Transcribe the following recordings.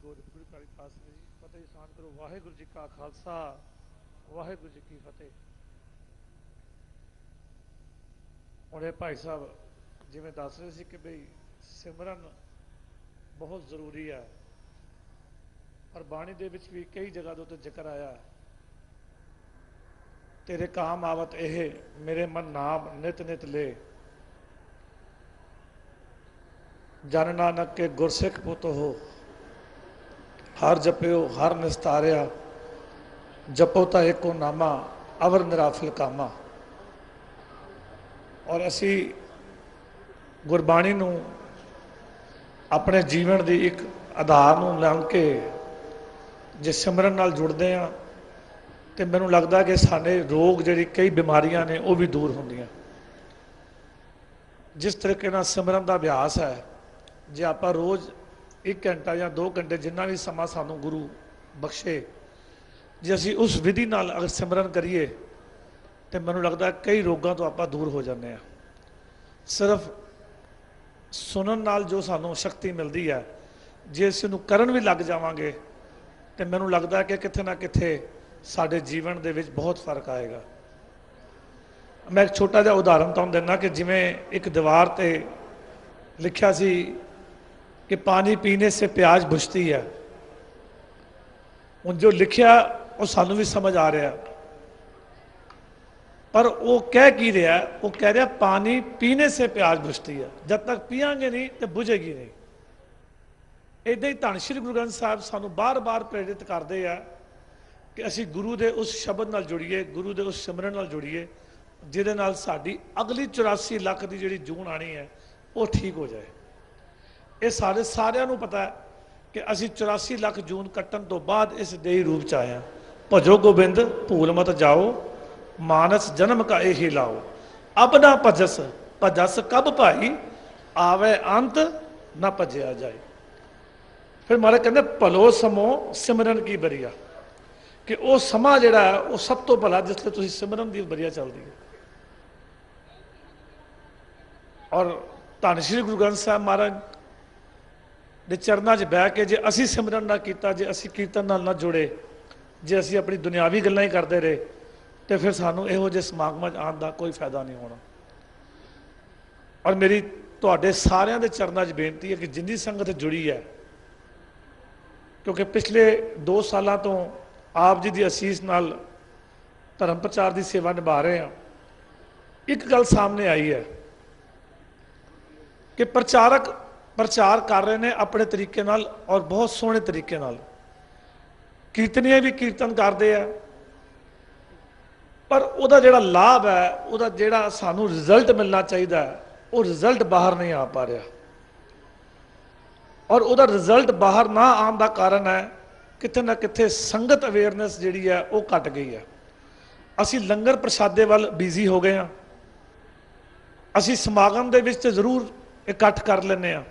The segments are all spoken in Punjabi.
ਗੁਰੂ ਕਾਲੀ ਖਾਲਸਾ ਜੀ ਫਤਿਹ ਸਾਨ ਕਰੋ। ਵਾਹਿਗੁਰੂ ਜੀ ਕਾ ਖਾਲਸਾ ਵਾਹਿਗੁਰੂ जी की फतेह। ਹੁਣ ਭਾਈ ਸਾਹਿਬ ਜਿਵੇਂ ਦੱਸ ਰਹੇ ਸੀ ਕਿ ਬਈ ਸਿਮਰਨ ਬਹੁਤ ਜ਼ਰੂਰੀ ਹੈ, ਔਰ ਬਾਣੀ ਦੇ ਵਿੱਚ ਵੀ ਕਈ ਜਗ੍ਹਾ ਦੇ ਉੱਤੇ ਜ਼ਿਕਰ ਆਇਆ, ਤੇਰੇ ਕਾਮ ਆਵਤ ਇਹ ਮੇਰੇ ਮਨ ਨਾਮ ਨਿਤ ਨਿਤ ਲੈ, ਜਨ ਨਾਨਕ ਕੇ ਗੁਰਸਿੱਖ ਪੁੱਤ ਹੋ, ਹਰ ਜਪਿਓ ਹਰ ਨਿਸਤਾਰਿਆ, जपो तो एको नामा अवर निराफल कामा। और असी गुरबाणी नूं अपने जीवन की एक आधार नूं लंघ के जे सिमरन नाल जुड़ते हैं तो मैनूं लगता कि साडे रोग जिहड़ी कई बीमारियां ने वो भी दूर होंदियां। जिस तरीके नाल सिमरन का अभ्यास है, जे आपां रोज़ 1 घंटा या 2 घंटे जिन्ना भी समा सानूं गुरु बख्शे, जे असी उस विधि नाल अगर सिमरन करिए तो मैनूं लगता कई रोगों तो आप दूर हो जाते हैं। सिर्फ सुनन नाल जो सानूं शक्ति मिलती है, जे असीं नूं करन भी लग जावांगे तो मैनूं लगता कि किथे ना किथे साडे जीवन दे विच बहुत फर्क आएगा। मैं एक छोटा जिहा उदाहरण तुहानूं दिना कि जिवें एक दीवार ते लिखिया सी कि पानी पीने से प्यास बुझती है। हुण जो लिखिया वो सानू भी समझ आ रहा, पर वो कह की रहा, वो कह रहा पानी पीने से प्यास बुझती है, जब तक पियांगे नहीं तो बुझेगी नहीं। इदां ही धन श्री गुरु ग्रंथ साहिब सानू बार बार प्रेरित करते हैं कि असी गुरु के उस शब्द नाल जुड़िए, गुरु के उस सिमरन नाल जुड़िए जिहदे नाल साडी अगली 84 लाख की जिहड़ी जून आनी है वो ठीक हो जाए। ये सारे सारिਆਂ ਨੂੰ पता है कि असी 84 लाख जून कट्टन तो बाद इस देही रूप च आए हैं। भजो गोबिंद भूल मत जाओ, मानस जन्म का यही लाओ, अब ना भजस भजस कब भाई, आवे अंत ना भजया जाए। फिर महाराज कहते भलो समो सिमरन की बरिया, कि वह समा जिहड़ा है वो सब तो भला जिसले तुसीं सिमरन की बरिया चलती है। और धन श्री गुरु ग्रंथ साहिब महाराज दे चरणों च बह के जे असी सिमरन ना कीता, जे असी कीर्तन नाल ना जुड़े, जे असी अपनी दुनियावी गल्लां ही करते रहे तो फिर सानू इहो जिहे समागमां च आउण दा कोई फायदा नहीं होना। और मेरी तुहाडे सारियां दे चरणों च बेनती है कि जिन्नी संगत जुड़ी है, क्योंकि पिछले 2 सालों तो आप जी की असीस नाल धर्म प्रचार की सेवा निभा रहे हैं, एक गल सामने आई है कि प्रचारक प्रचार कर रहे हैं अपने तरीके नाल और बहुत सोहने तरीके नाल, कीर्तनीय भी कीर्तन करते हैं, पर उसका जिहड़ा लाभ है, उसका जिहड़ा सानू रिजल्ट मिलना चाहिए वो रिजल्ट बाहर नहीं आ पा रहा। और उसका रिजल्ट बाहर ना आने का कारण है किथे ना किथे संगत अवेयरनेस जिहड़ी है वो घट गई है। असी लंगर प्रसादे वाल बिजी हो गए हैं, असी समागम दे विच जरूर इकट्ठ कर लेने हैं,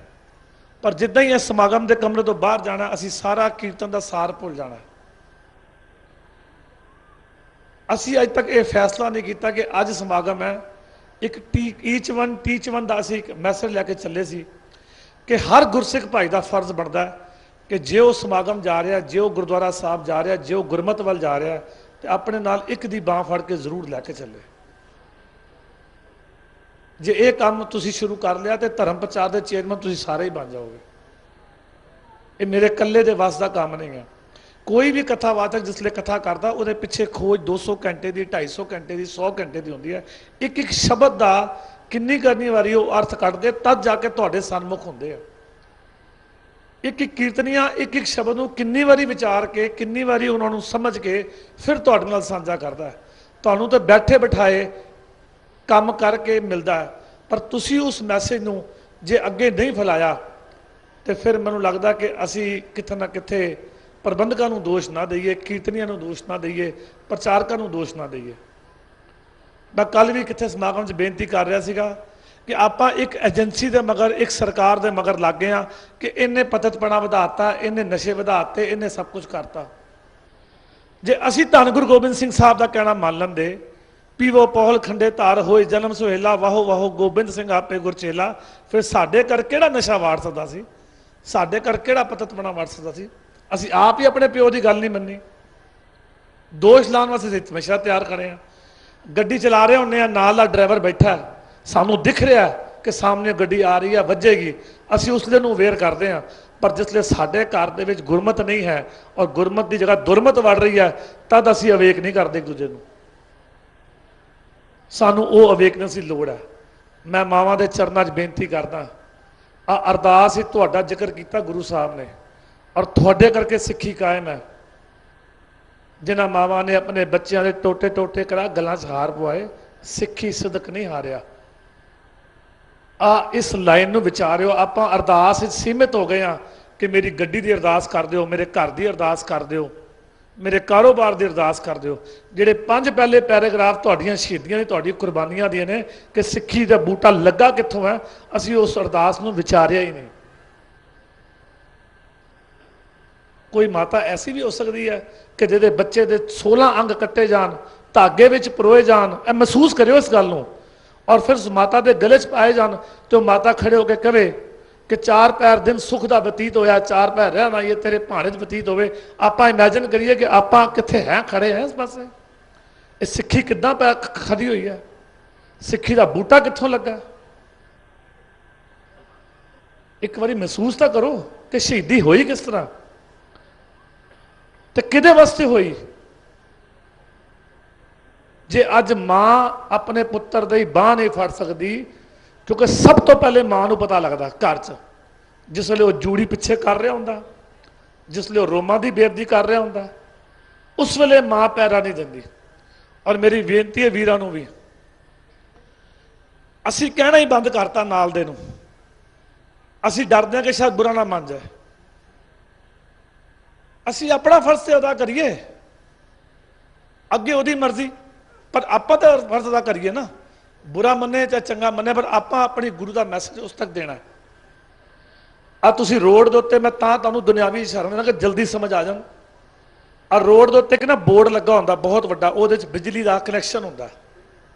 पर जिद्दां ही इस समागम के कमरे तो बाहर जाना असी सारा कीर्तन का सार भुल जाना। असी अज तक ये फैसला नहीं किया कि अज समागम है, एक टीच वन का असी एक मैसेज लैके चले सी कि हर गुरसिख भाई का फर्ज बनता है कि जे वो समागम जा रहा, जे वो गुरुद्वारा साहब जा रहा, जे वो गुरमत वाल जा रहा तो अपने नाल एक दी बांह फड़ के जरूर लैके चले। जे ये काम तुसी शुरू कर लिया तो धर्म प्रचार के चेयरमैन तुसी सारे ही बन जाओगे। ये मेरे कल्ले के वस का काम नहीं है। कोई भी कथावाचक जिसले कथा करता वो पिछे खोज 200 घंटे की, 250 घंटे की, 100 घंटे की होंगी है। एक एक शब्द का किन्नी करनी वारी वो अर्थ कटते तब जाके तुहाडे सन्मुख होंदे आ। एक एक कीर्तनिया एक एक शब्द को किन्नी वारी विचार के, किन्नी वारी उन्होंने समझ के फिर तुहाडे नाल साझा करता है। तुहानूं तो बैठे बिठाए काम करके मिलता है, पर तुसी उस मैसेज नूं जे अगे नहीं फैलाया तो फिर मैनूं लगता कि असी किथे ना किथे प्रबंधकों को दोष ना दईए, कीर्तनियां को दोष ना दईए, प्रचारकों को दोष ना दईए। मैं कल भी कितने समागम च बेनती कर रहा सीगा कि आप एक एजेंसी के मगर, एक सरकार के मगर लग गए हैं कि इन्हें पततपना वधाता, इन्हें नशे वधाते, इन्हें सब कुछ करता। जे असी धन गुरु गोबिंद सिंह साहब का कहना मान लेंदे, पीवो पौहल खंडे धार होए जन्म सुहेला, वाहो वाहो गोबिंद सिंह आपे गुरचेला, फिर साडे घर केड़ा नशा वाड़ सकदा सी, साडे घर केड़ा पततपना वाड़ सकदा सी। ਅਸੀਂ ਆਪ ਹੀ ਆਪਣੇ ਪਿਓ ਦੀ ਗੱਲ ਨਹੀਂ ਮੰਨੀ। ਦੋਸ਼ ਲਾਉਣ ਵਾਸਤੇ ਅਸੀਂ ਹਮੇਸ਼ਾ ਤਿਆਰ ਖੜੇ ਹਾਂ। ਗੱਡੀ ਚਲਾ ਰਹੇ ਹੁੰਦੇ ਆ, ਨਾਲ ਦਾ ਡਰਾਈਵਰ ਬੈਠਾ, ਸਾਨੂੰ ਦਿਖ ਰਿਹਾ ਕਿ ਸਾਹਮਣੇ ਗੱਡੀ ਆ ਰਹੀ ਹੈ, ਵੱਜੇਗੀ, ਅਸੀਂ ਉਸਲੇ ਨੂੰ ਅਵੇਅਰ ਕਰਦੇ ਹਾਂ। ਪਰ ਜਿਸਲੇ ਸਾਡੇ ਘਰ ਦੇ ਵਿੱਚ ਗੁਰਮਤ ਨਹੀਂ ਹੈ ਔਰ ਗੁਰਮਤ ਦੀ ਜਗ੍ਹਾ ਦੁਰਮਤ ਵੜ ਰਹੀ ਹੈ, ਤਦ ਅਸੀਂ ਅਵੇਕ ਨਹੀਂ ਕਰਦੇ ਇੱਕ ਦੂਜੇ ਨੂੰ। ਸਾਨੂੰ ਉਹ ਅਵੇਕਨੈਸ ਦੀ ਲੋੜ ਹੈ। ਮੈਂ ਮਾਵਾਂ ਦੇ ਚਰਨਾਂ 'ਚ ਬੇਨਤੀ ਕਰਦਾ, ਆ ਅਰਦਾਸ ਹੀ ਤੁਹਾਡਾ ਜ਼ਿਕਰ ਕੀਤਾ ਗੁਰੂ ਸਾਹਿਬ ਨੇ, ਔਰ ਤੁਹਾਡੇ ਕਰਕੇ ਸਿੱਖੀ ਕਾਇਮ ਹੈ। ਜਿਨ੍ਹਾਂ ਮਾਵਾਂ ਨੇ ਆਪਣੇ ਬੱਚਿਆਂ ਦੇ ਟੋਟੇ ਟੋਟੇ ਕਰਾ ਗਲਾਂ 'ਚ ਹਾਰ ਪਵਾਏ, ਸਿੱਖੀ ਸਿਦਕ ਨਹੀਂ ਹਾਰਿਆ। ਆ ਇਸ ਲਾਈਨ ਨੂੰ ਵਿਚਾਰਿਓ। ਆਪਾਂ ਅਰਦਾਸ ਵਿੱਚ ਸੀਮਿਤ ਹੋ ਗਏ ਹਾਂ ਕਿ ਮੇਰੀ ਗੱਡੀ ਦੀ ਅਰਦਾਸ ਕਰ ਦਿਓ, ਮੇਰੇ ਘਰ ਦੀ ਅਰਦਾਸ ਕਰ ਦਿਓ, ਮੇਰੇ ਕਾਰੋਬਾਰ ਦੀ ਅਰਦਾਸ ਕਰ ਦਿਓ। ਜਿਹੜੇ 5 ਪਹਿਲੇ ਪੈਰਾਗ੍ਰਾਫ ਤੁਹਾਡੀਆਂ ਸ਼ਹੀਦੀਆਂ ਨੇ, ਤੁਹਾਡੀਆਂ ਕੁਰਬਾਨੀਆਂ ਦੀਆਂ ਨੇ ਕਿ ਸਿੱਖੀ ਦਾ ਬੂਟਾ ਲੱਗਾ ਕਿੱਥੋਂ ਹੈ, ਅਸੀਂ ਉਸ ਅਰਦਾਸ ਨੂੰ ਵਿਚਾਰਿਆ ਹੀ ਨਹੀਂ। ਕੋਈ ਮਾਤਾ ਐਸੀ ਵੀ ਹੋ ਸਕਦੀ ਹੈ ਕਿ ਜਿਹਦੇ ਬੱਚੇ ਦੇ 16 ਅੰਗ ਕੱਟੇ ਜਾਣ, ਧਾਗੇ ਵਿੱਚ ਪਰੋਏ ਜਾਣ, ਇਹ ਮਹਿਸੂਸ ਕਰਿਓ ਇਸ ਗੱਲ ਨੂੰ, ਔਰ ਫਿਰ ਉਸ ਮਾਤਾ ਦੇ ਗਲੇ 'ਚ ਪਾਏ ਜਾਣ ਤੇ ਉਹ ਮਾਤਾ ਖੜੇ ਹੋ ਕੇ ਕਵੇ ਕਿ 4 ਪੈਰ ਦਿਨ ਸੁੱਖ ਦਾ ਬਤੀਤ ਹੋਇਆ, 4 ਪੈਰ ਰਹਿਣਾ ਇਹ ਤੇਰੇ ਭਾਣੇ 'ਚ ਬਤੀਤ ਹੋਵੇ। ਆਪਾਂ ਇਮੈਜਿਨ ਕਰੀਏ ਕਿ ਆਪਾਂ ਕਿੱਥੇ ਹੈ, ਖੜੇ ਹੈ ਇਸ ਪਾਸੇ। ਇਹ ਸਿੱਖੀ ਕਿੱਦਾਂ ਖੜੀ ਹੋਈ ਹੈ, ਸਿੱਖੀ ਦਾ ਬੂਟਾ ਕਿੱਥੋਂ ਲੱਗਾ। ਇੱਕ ਵਾਰੀ ਮਹਿਸੂਸ ਤਾਂ ਕਰੋ ਕਿ ਸ਼ਹੀਦੀ ਹੋਈ ਕਿਸ ਤਰ੍ਹਾਂ ਤੇ ਕਿਹਦੇ ਵਾਸਤੇ ਹੋਈ। ਜੇ ਅੱਜ ਮਾਂ ਆਪਣੇ ਪੁੱਤਰ ਦੀ ਬਾਂਹ ਨਹੀਂ ਫੜ ਸਕਦੀ, ਕਿਉਂਕਿ ਸਭ ਤੋਂ ਪਹਿਲੇ ਮਾਂ ਨੂੰ ਪਤਾ ਲੱਗਦਾ ਘਰ 'ਚ, ਜਿਸ ਵੇਲੇ ਉਹ ਜੂੜੀ ਪਿੱਛੇ ਕਰ ਰਿਹਾ ਹੁੰਦਾ, ਜਿਸ ਵੇਲੇ ਉਹ ਰੋਮਾਂ ਦੀ ਬੇਅਦਬੀ ਕਰ ਰਿਹਾ ਹੁੰਦਾ, ਉਸ ਵੇਲੇ ਮਾਂ ਪੈਰਾ ਨਹੀਂ ਦਿੰਦੀ। ਔਰ ਮੇਰੀ ਬੇਨਤੀ ਹੈ ਵੀਰਾਂ ਨੂੰ ਵੀ, ਅਸੀਂ ਕਹਿਣਾ ਹੀ ਬੰਦ ਕਰਤਾ ਨਾਲ ਦੇ ਨੂੰ। ਅਸੀਂ ਡਰਦੇ ਹਾਂ ਕਿ ਸ਼ਾਇਦ ਬੁਰਾ ਨਾ ਮੰਨ ਜਾਏ। ਅਸੀਂ ਆਪਣਾ ਫਰਜ਼ ਤੇ ਅਦਾ ਕਰੀਏ, ਅੱਗੇ ਉਹਦੀ ਮਰਜ਼ੀ, ਪਰ ਆਪਾਂ ਤਾਂ ਫਰਜ਼ ਅਦਾ ਕਰੀਏ ਨਾ। ਬੁਰਾ ਮੰਨੇ ਚਾਹੇ ਚੰਗਾ ਮੰਨੇ, ਪਰ ਆਪਾਂ ਆਪਣੀ ਗੁਰੂ ਦਾ ਮੈਸੇਜ ਉਸ ਤੱਕ ਦੇਣਾ। ਆ ਤੁਸੀਂ ਰੋਡ ਦੇ ਉੱਤੇ, ਮੈਂ ਤਾਂ ਤੁਹਾਨੂੰ ਦੁਨਿਆਵੀ ਇਸ਼ਾਰਾ ਦੇਣਾ ਕਿ ਜਲਦੀ ਸਮਝ ਆ ਜਾਣ। ਆ ਰੋਡ ਦੇ ਉੱਤੇ ਇੱਕ ਨਾ ਬੋਰਡ ਲੱਗਾ ਹੁੰਦਾ ਬਹੁਤ ਵੱਡਾ, ਉਹਦੇ 'ਚ ਬਿਜਲੀ ਦਾ ਕਨੈਕਸ਼ਨ ਹੁੰਦਾ।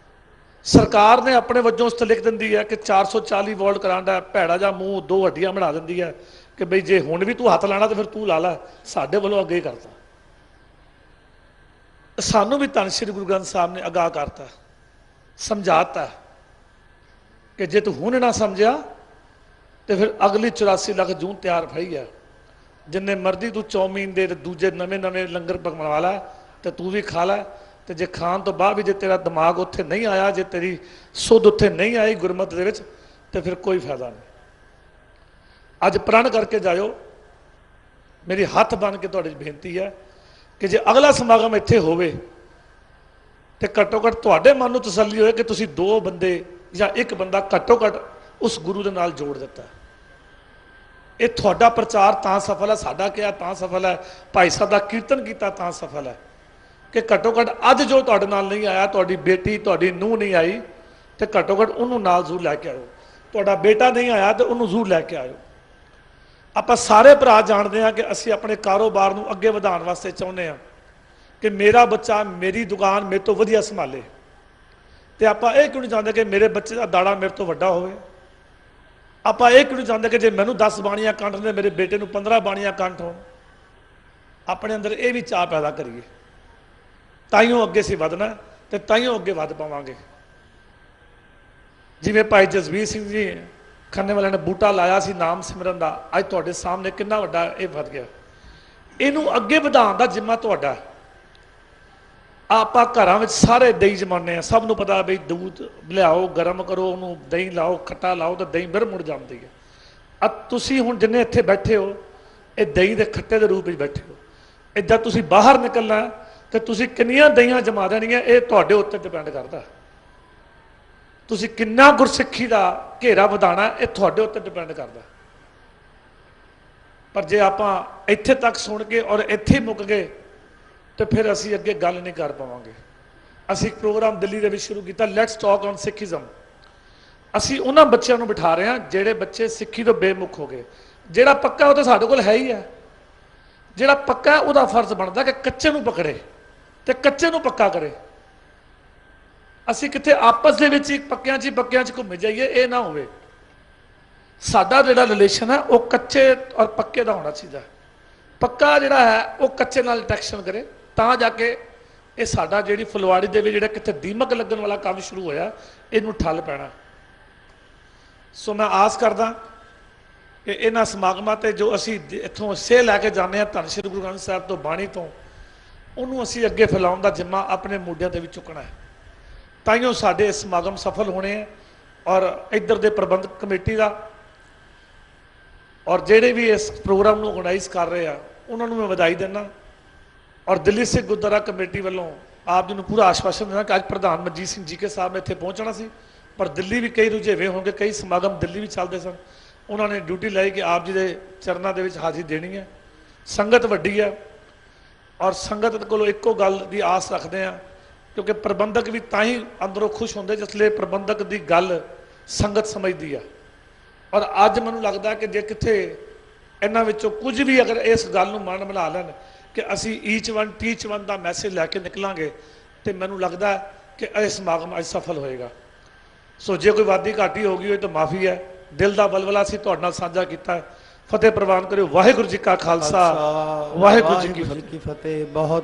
ਸਰਕਾਰ ਨੇ ਆਪਣੇ ਵੱਜੋਂ ਉਸ ਤੇ ਲਿਖ ਦਿੰਦੀ ਹੈ ਕਿ 440 ਵੋਲਟ ਕਰਾਂਦਾ, ਭੈੜਾ ਜਾਂ ਮੂੰਹ 2 ਹੱਡੀਆਂ ਬਣਾ ਦਿੰਦੀ ਹੈ ਕਿ ਬਈ ਜੇ ਹੁਣ ਵੀ ਤੂੰ ਹੱਥ ਲਾਣਾ ਤਾਂ ਫਿਰ ਤੂੰ ਲਾ ਲੈ, ਸਾਡੇ ਵੱਲੋਂ ਅੱਗੇ ਹੀ ਕਰਤਾ। ਸਾਨੂੰ ਵੀ ਧੰਨ ਸ਼੍ਰੀ ਗੁਰੂ ਗ੍ਰੰਥ ਸਾਹਿਬ ਨੇ ਅਗਾਹ ਕਰਤਾ, ਸਮਝਾਤਾ ਕਿ ਜੇ ਤੂੰ ਹੁਣ ਨਾ ਸਮਝਿਆ ਤੇ ਫਿਰ ਅਗਲੀ 84 ਲੱਖ ਜੂਨ ਤਿਆਰ ਪਈ ਹੈ। ਜਿੰਨੇ ਮਰਜ਼ੀ ਤੂੰ ਚੌਮੀਨ ਦੇ ਦੂਜੇ ਨਵੇਂ ਨਵੇਂ ਲੰਗਰ ਬਣਵਾ ਲੈ ਤੇ ਤੂੰ ਵੀ ਖਾ ਲੈ, ਤੇ ਜੇ ਖਾਣ ਤੋਂ ਬਾਅਦ ਵੀ ਜੇ ਤੇਰਾ ਦਿਮਾਗ ਉੱਥੇ ਨਹੀਂ ਆਇਆ, ਜੇ ਤੇਰੀ ਸੁੱਧ ਉੱਥੇ ਨਹੀਂ ਆਈ ਗੁਰਮਤ ਦੇ ਵਿੱਚ, ਤੇ ਫਿਰ ਕੋਈ ਫਾਇਦਾ ਨਹੀਂ। ਅੱਜ ਪ੍ਰਣ ਕਰਕੇ ਜਾਇਓ। ਮੇਰੀ ਹੱਥ ਬਣ ਕੇ ਤੁਹਾਡੀ ਬੇਨਤੀ ਹੈ ਕਿ ਜੇ ਅਗਲਾ ਸਮਾਗਮ ਇੱਥੇ ਹੋਵੇ ਤੇ ਘੱਟੋ ਘੱਟ ਤੁਹਾਡੇ ਮਨ ਨੂੰ ਤਸੱਲੀ ਹੋਏ ਕਿ ਤੁਸੀਂ 2 ਬੰਦੇ ਜਾਂ 1 ਬੰਦਾ ਘੱਟੋ ਘੱਟ ਉਸ ਗੁਰੂ ਦੇ ਨਾਲ ਜੋੜ ਦਿੱਤਾ। ਇਹ ਤੁਹਾਡਾ ਪ੍ਰਚਾਰ ਤਾਂ ਸਫਲ ਹੈ, ਸਾਡਾ ਕਿਹਾ ਤਾਂ ਸਫਲ ਹੈ, ਭਾਈ ਸਾਹਿਬ ਦਾ ਕੀਰਤਨ ਕੀਤਾ ਤਾਂ ਸਫਲ ਹੈ ਕਿ ਘੱਟੋ ਘੱਟ ਅੱਜ ਜੋ ਤੁਹਾਡੇ ਨਾਲ ਨਹੀਂ ਆਇਆ, ਤੁਹਾਡੀ ਬੇਟੀ ਤੁਹਾਡੀ ਨੂੰਹ ਨਹੀਂ ਆਈ, ਤੇ ਘੱਟੋ ਘੱਟ ਉਹਨੂੰ ਨਾਲ ਜ਼ਰੂਰ ਲੈ ਕੇ ਆਇਓ। ਤੁਹਾਡਾ ਬੇਟਾ ਨਹੀਂ ਆਇਆ ਤੇ ਉਹਨੂੰ ਜ਼ਰੂਰ ਲੈ ਕੇ ਆਇਓ। ਆਪਾਂ ਸਾਰੇ ਭਰਾ ਜਾਣਦੇ ਹਾਂ ਕਿ ਅਸੀਂ ਆਪਣੇ ਕਾਰੋਬਾਰ ਨੂੰ ਅੱਗੇ ਵਧਾਉਣ ਵਾਸਤੇ ਚਾਹੁੰਦੇ ਹਾਂ ਕਿ ਮੇਰਾ ਬੱਚਾ ਮੇਰੀ ਦੁਕਾਨ ਮੇਰੇ ਤੋਂ ਵਧੀਆ ਸੰਭਾਲੇ, ਤੇ ਆਪਾਂ ਇਹ ਕਿਉਂ ਨਹੀਂ ਚਾਹੁੰਦੇ ਕਿ ਮੇਰੇ ਬੱਚੇ ਦਾ ਦਾੜਾ ਮੇਰੇ ਤੋਂ ਵੱਡਾ ਹੋਵੇ। ਆਪਾਂ ਇਹ ਕਿਉਂ ਨਹੀਂ ਚਾਹੁੰਦੇ ਕਿ ਜੇ ਮੈਨੂੰ 10 ਬਾਣੀਆਂ ਕੰਠ ਨੇ ਮੇਰੇ ਬੇਟੇ ਨੂੰ 15 ਬਾਣੀਆਂ ਕੰਠ ਹੋਣ। ਆਪਣੇ ਅੰਦਰ ਇਹ ਵੀ ਚਾਹ ਪੈਦਾ ਕਰੀਏ, ਤਾਈਓ ਅੱਗੇ ਅਸੀਂ ਵਧਣਾ ਤੇ ਤਾਈਓ ਅੱਗੇ ਵੱਧ ਪਾਵਾਂਗੇ। ਜਿਵੇਂ ਭਾਈ ਜਸਵੀਰ ਸਿੰਘ ਜੀ ਖੰਨੇ ਵਾਲਿਆਂ ਨੇ ਬੂਟਾ ਲਾਇਆ ਸੀ ਨਾਮ ਸਿਮਰਨ ਦਾ, ਅੱਜ ਤੁਹਾਡੇ ਸਾਹਮਣੇ ਕਿੰਨਾ ਵੱਡਾ ਇਹ ਵੱਧ ਗਿਆ। ਇਹਨੂੰ ਅੱਗੇ ਵਧਾਉਣ ਦਾ ਜ਼ਿੰਮਾ ਤੁਹਾਡਾ। ਆਪਾਂ ਘਰਾਂ ਵਿੱਚ ਸਾਰੇ ਦਹੀਂ ਜਮਾਉਂਦੇ ਹਾਂ, ਸਭ ਨੂੰ ਪਤਾ ਬਈ ਦੁੱਧ ਲਿਆਓ, ਗਰਮ ਕਰੋ, ਉਹਨੂੰ ਦਹੀਂ ਲਾਓ, ਖੱਟਾ ਲਾਓ ਤਾਂ ਦਹੀਂ ਫਿਰ ਮੁੜ ਜਾਂਦੀ ਹੈ। ਤੁਸੀਂ ਹੁਣ ਜਿੰਨੇ ਇੱਥੇ ਬੈਠੇ ਹੋ, ਇਹ ਦਹੀਂ ਦੇ ਖੱਟੇ ਦੇ ਰੂਪ ਵਿੱਚ ਬੈਠੇ ਹੋ। ਇੱਦਾਂ ਤੁਸੀਂ ਬਾਹਰ ਨਿਕਲਣਾ ਤੇ ਤੁਸੀਂ ਕਿੰਨੀਆਂ ਦਹੀਆਂ ਜਮਾ ਦੇਣੀਆਂ, ਇਹ ਤੁਹਾਡੇ ਉੱਤੇ ਡਿਪੈਂਡ ਕਰਦਾ। ਤੁਸੀਂ ਕਿੰਨਾ ਗੁਰਸਿੱਖੀ ਦਾ ਘੇਰਾ ਵਧਾਉਣਾ, ਇਹ ਤੁਹਾਡੇ ਉੱਤੇ ਡਿਪੈਂਡ ਕਰਦਾ। ਪਰ ਜੇ ਆਪਾਂ ਇੱਥੇ ਤੱਕ ਸੁਣ ਕੇ ਔਰ ਇੱਥੇ ਮੁੱਕ ਗਏ ਤੇ ਫਿਰ ਅਸੀਂ ਅੱਗੇ ਗੱਲ ਨਹੀਂ ਕਰ ਪਾਵਾਂਗੇ। ਅਸੀਂ ਇੱਕ ਪ੍ਰੋਗਰਾਮ ਦਿੱਲੀ ਦੇ ਵਿੱਚ ਸ਼ੁਰੂ ਕੀਤਾ, ਲੈਟਸ ਟਾਕ ਔਨ ਸਿੱਖੀਜ਼ਮ। ਅਸੀਂ ਉਹਨਾਂ ਬੱਚਿਆਂ ਨੂੰ ਬਿਠਾ ਰਹੇ ਹਾਂ ਜਿਹੜੇ ਬੱਚੇ ਸਿੱਖੀ ਤੋਂ ਬੇਮੁਖ ਹੋ ਗਏ। ਜਿਹੜਾ ਪੱਕਾ ਉਹ ਤਾਂ ਸਾਡੇ ਕੋਲ ਹੈ ਹੀ ਹੈ। ਜਿਹੜਾ ਪੱਕਾ ਉਹਦਾ ਫਰਜ਼ ਬਣਦਾ ਕਿ ਕੱਚੇ ਨੂੰ ਪਕੜੇ ਤੇ ਕੱਚੇ ਨੂੰ ਪੱਕਾ ਕਰੇ। ਅਸੀਂ ਕਿਤੇ ਆਪਸ ਦੇ ਵਿੱਚ ਪੱਕਿਆਂ 'ਚ ਘੁੰਮੇ ਜਾਈਏ, ਇਹ ਨਾ ਹੋਵੇ। ਸਾਡਾ ਜਿਹੜਾ ਰਿਲੇਸ਼ਨ ਹੈ ਉਹ ਕੱਚੇ ਔਰ ਪੱਕੇ ਦਾ ਹੋਣਾ ਚਾਹੀਦਾ। ਪੱਕਾ ਜਿਹੜਾ ਹੈ ਉਹ ਕੱਚੇ ਨਾਲ ਡਿਟੈਕਸ਼ਨ ਕਰੇ, ਤਾਂ ਜਾ ਕੇ ਇਹ ਸਾਡਾ ਜਿਹੜੀ ਫੁਲਵਾੜੀ ਦੇ ਵਿੱਚ ਜਿਹੜਾ ਕਿਤੇ ਦੀਮਕ ਲੱਗਣ ਵਾਲਾ ਕੰਮ ਸ਼ੁਰੂ ਹੋਇਆ ਇਹਨੂੰ ਠੱਲ ਪੈਣਾ। ਸੋ ਮੈਂ ਆਸ ਕਰਦਾ ਕਿ ਇਹਨਾਂ ਸਮਾਗਮਾਂ ਤੇ ਜੋ ਅਸੀਂ ਇੱਥੋਂ ਸੇਹ ਲੈ ਕੇ ਜਾਂਦੇ ਹਾਂ ਧੰਨ ਸ਼੍ਰੀ ਗੁਰੂ ਗ੍ਰੰਥ ਸਾਹਿਬ ਤੋਂ, ਬਾਣੀ ਤੋਂ, ਉਹਨੂੰ ਅਸੀਂ ਅੱਗੇ ਫੈਲਾਉਣ ਦਾ ਜਿੰਮਾ ਆਪਣੇ ਮੋਢਿਆਂ ਤੇ ਵੀ ਚੁੱਕਣਾ ਹੈ। ਤਾਈਓ ਸਾਡੇ ਇਹ ਸਮਾਗਮ ਸਫਲ ਹੋਣੇ ਹੈ। ਔਰ ਇੱਧਰ ਦੇ ਪ੍ਰਬੰਧਕ ਕਮੇਟੀ ਦਾ ਔਰ ਜਿਹੜੇ ਵੀ ਇਸ ਪ੍ਰੋਗਰਾਮ ਨੂੰ ਆਰਗੇਨਾਈਜ਼ ਕਰ ਰਹੇ ਆ ਉਹਨਾਂ ਨੂੰ ਮੈਂ ਵਧਾਈ ਦਿੰਦਾ। ਔਰ ਦਿੱਲੀ ਸਿੱਖ ਗੁਰਦੁਆਰਾ ਕਮੇਟੀ ਵੱਲੋਂ ਆਪ ਜੀ ਨੂੰ ਪੂਰਾ ਆਸ਼ਵਾਸਨ ਦੇਣਾ ਕਿ ਅੱਜ ਪ੍ਰਧਾਨ ਮਨਜੀਤ ਸਿੰਘ ਜੀ ਕੇ ਸਾਹਿਬ ਨੇ ਇੱਥੇ ਪਹੁੰਚਣਾ ਸੀ, ਪਰ ਦਿੱਲੀ ਵੀ ਕਈ ਰੁਝੇਵੇਂ ਹੋਣਗੇ, ਕਈ ਸਮਾਗਮ ਦਿੱਲੀ ਵੀ ਚੱਲਦੇ ਸਨ। ਉਹਨਾਂ ਨੇ ਡਿਊਟੀ ਲਾਈ ਕਿ ਆਪ ਜੀ ਦੇ ਚਰਨਾਂ ਦੇ ਵਿੱਚ ਹਾਜ਼ਰੀ ਦੇਣੀ ਹੈ। ਸੰਗਤ ਵੱਡੀ ਹੈ ਔਰ ਸੰਗਤ ਕੋਲੋਂ ਇੱਕੋ ਗੱਲ ਦੀ ਆਸ ਰੱਖਦੇ ਆ, ਕਿਉਂਕਿ ਪ੍ਰਬੰਧਕ ਵੀ ਤਾਂ ਹੀ ਅੰਦਰੋਂ ਖੁਸ਼ ਹੁੰਦੇ ਜਿਸਲੇ ਪ੍ਰਬੰਧਕ ਦੀ ਗੱਲ ਸੰਗਤ ਸਮਝਦੀ ਆ। ਔਰ ਅੱਜ ਮੈਨੂੰ ਲੱਗਦਾ ਕਿ ਜੇ ਕਿੱਥੇ ਇਹਨਾਂ ਵਿੱਚੋਂ ਕੁਝ ਵੀ ਅਗਰ ਇਸ ਗੱਲ ਨੂੰ ਮਨ ਬਣਾ ਲੈਣ ਕਿ ਅਸੀਂ ਈਚ ਵਨ ਟੀਚ ਵਨ ਦਾ ਮੈਸੇਜ ਲੈ ਕੇ ਨਿਕਲਾਂਗੇ, ਤੇ ਮੈਨੂੰ ਲੱਗਦਾ ਕਿ ਇਹ ਸਮਾਗਮ ਅੱਜ ਸਫਲ ਹੋਏਗਾ। ਸੋ ਜੇ ਕੋਈ ਵਾਦੀ ਘਾਟੀ ਹੋ ਗਈ ਹੋਏ ਤਾਂ ਮਾਫੀ ਹੈ, ਦਿਲ ਦਾ ਬਲਬਲਾ ਸੀ ਤੁਹਾਡੇ ਨਾਲ ਸਾਂਝਾ ਕੀਤਾ। ਫਤਿਹ ਪ੍ਰਵਾਨ ਕਰਿਓ। ਵਾਹਿਗੁਰੂ ਜੀ ਕਾ ਖਾਲਸਾ, ਵਾਹਿਗੁਰੂ ਜੀ ਕੀ ਫਤਿਹ। ਬਹੁਤ